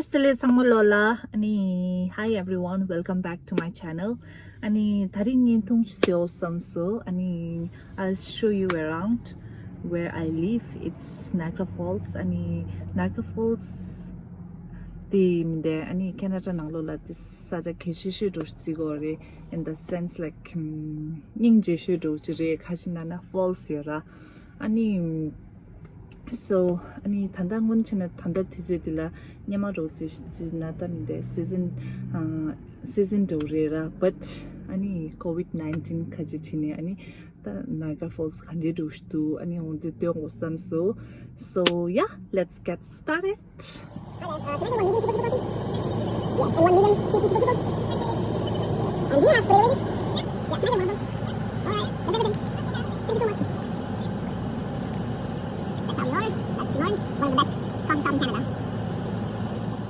Hi everyone, welcome back to my channel. I'll show you around where I live. It's Niagara Falls. Niagara Falls the Canada nanglola this such a kishishu sigore in the sense like ningshu do Kashinana Falls yara so 단단 문체는 단단 티즈들라 냐마로지 지나담데 season 도레라 but covid19 까지 지내 다 Niagara Falls 간지 도시도 온데 또 왔음 so yeah, let's get started. And you have 3 ladies? Yeah, can I get one of those? Alright, that's everything. Thank you so much. One of the best coffee shops in Canada.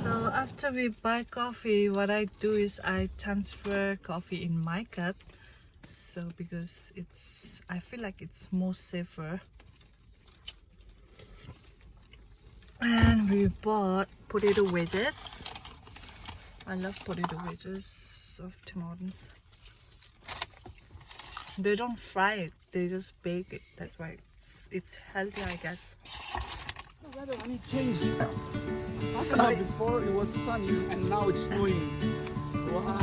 So after we buy coffee, what I do is I transfer coffee in my cup. So because I feel like it's more safer. And we bought potato wedges. I love potato wedges of Tim Hortons. They don't fry it, they just bake it. That's why it's healthy, I guess. The weather only changed. Sorry. Before it was sunny and now it's snowing. Wow.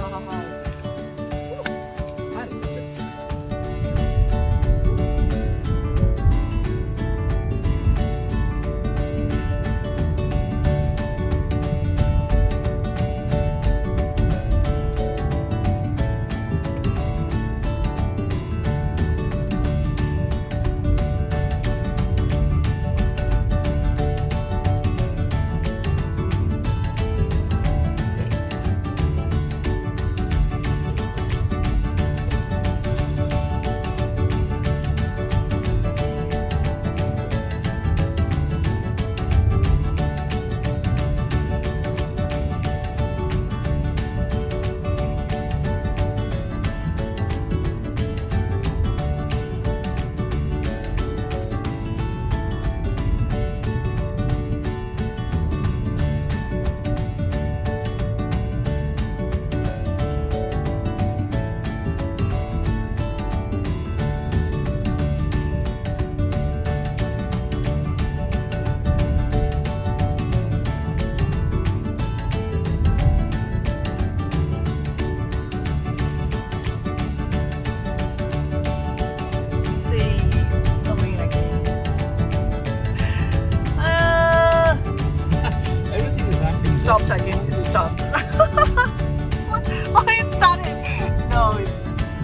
Stopped again. It stopped. Oh, it started. No, it's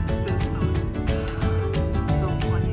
still snowing. This is so funny.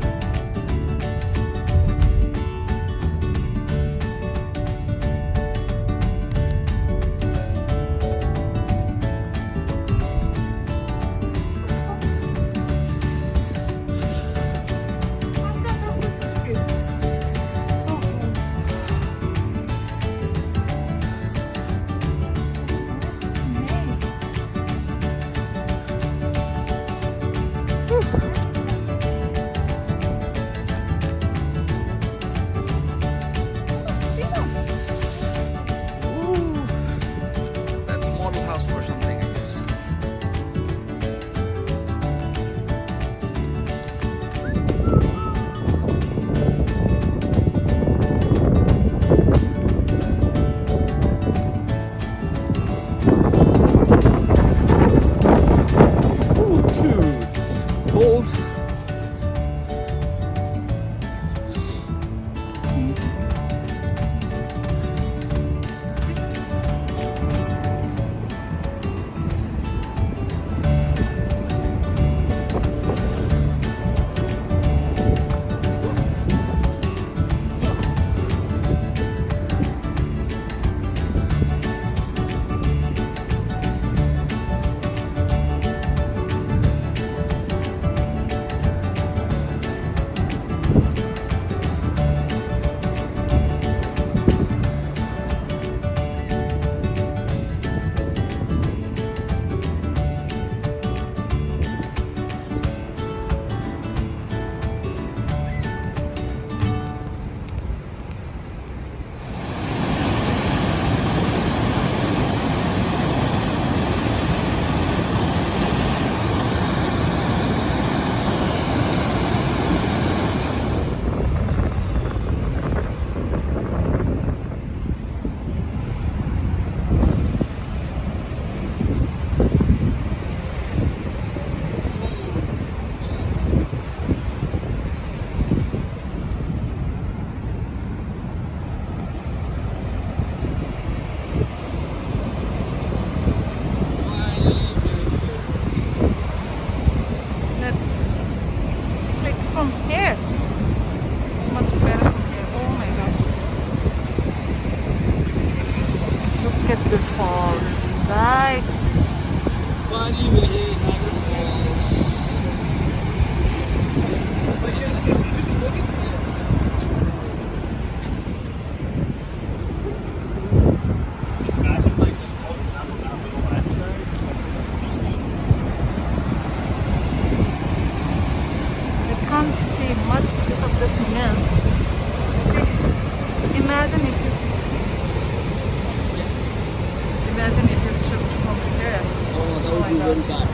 this falls, guys. Finally, we're here in Niagara Falls. But just look at this. Just imagine like just posting up on that little website. You can't see much because of this mist. See, imagine if you tripped from here. Oh, that would my be very gosh. bad.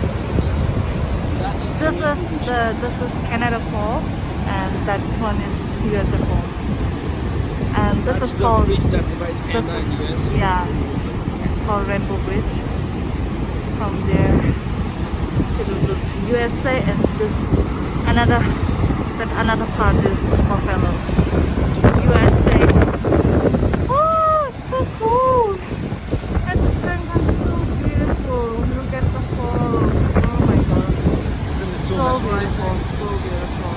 This is Canada Fall, and that one is USA Falls. And this That's is the called bridge that divides this Canada and is, US. yeah, it's called Rainbow Bridge. From there it looks USA, and this another part is Buffalo. USA. Oh, it's so cold. At the same time, so beautiful. Look at the falls. Oh my god. Isn't it So beautiful, so beautiful.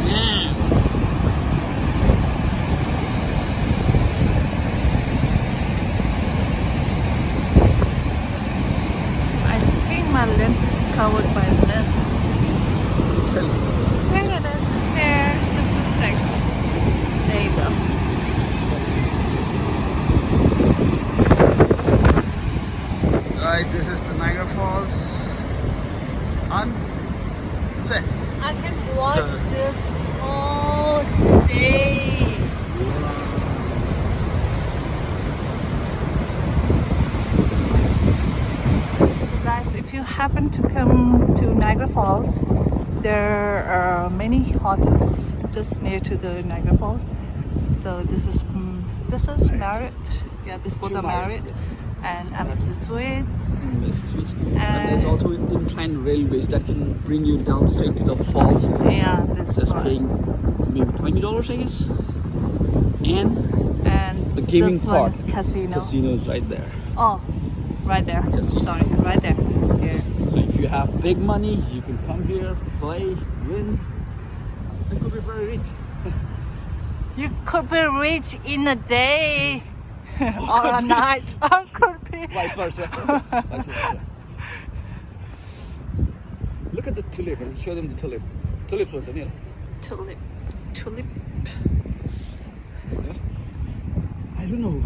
Yeah. I think my lens is covered by mist. Where it is? It's here. Just a sec. There you go. Guys, this is the Niagara Falls. Say. I can watch this all day. So guys, if you happen to come to Niagara Falls, there are many hotels just near to the Niagara Falls. So this is Marriott. Yeah, this both are Marriott and Embassy Suites. And there's also inclined railways that can bring you down straight to the falls. Yeah, this Just one. paying maybe $20, I guess. And the And gaming this part. one is casino. Casino's right there. Oh, right there. Casino. Sorry, right there. Here. So if you have big money, you can come here, play, win, and could be very rich. You could be rich in a day or a night, or could be. Vice versa. Vice versa. Look at the tulip. I'll show them the tulip. Tulips was Anil. Tulip. I don't know.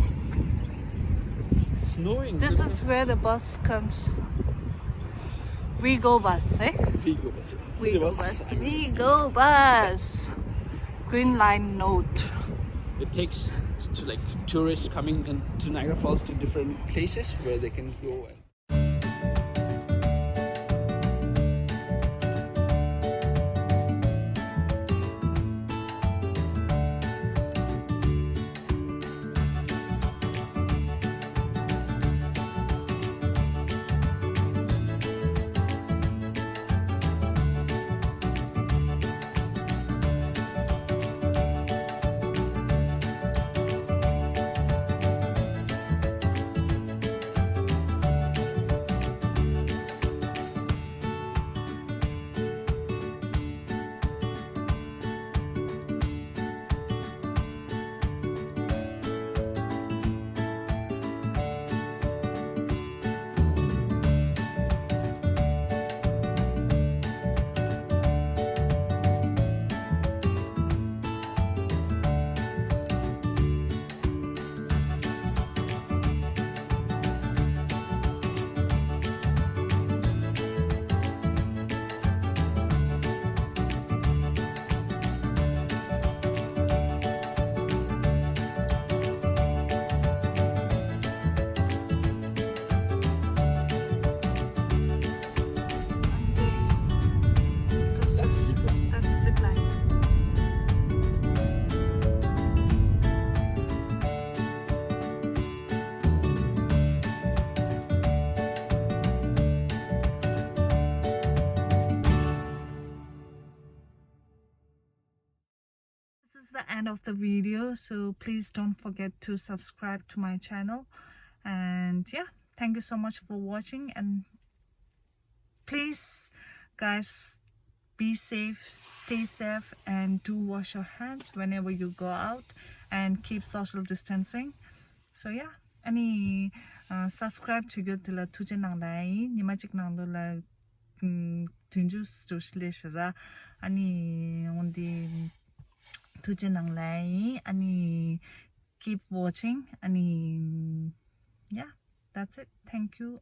It's snowing. This is where the bus comes. We go bus, eh? Vigo bus. We go bus. We go bus. Green line note. It takes to like tourists coming into Niagara Falls to different places where they can go. The end of the video, so please don't forget to subscribe to my channel. And yeah, thank you so much for watching, and please guys, be safe, stay safe, and do wash your hands whenever you go out. and keep social distancing. So yeah, any subscribe to good la tuje nang lai ni ma chik nang lo la tunjus to shleshra ani ondi tuje nang lai ani keep watching ani yeah, that's it. Thank you.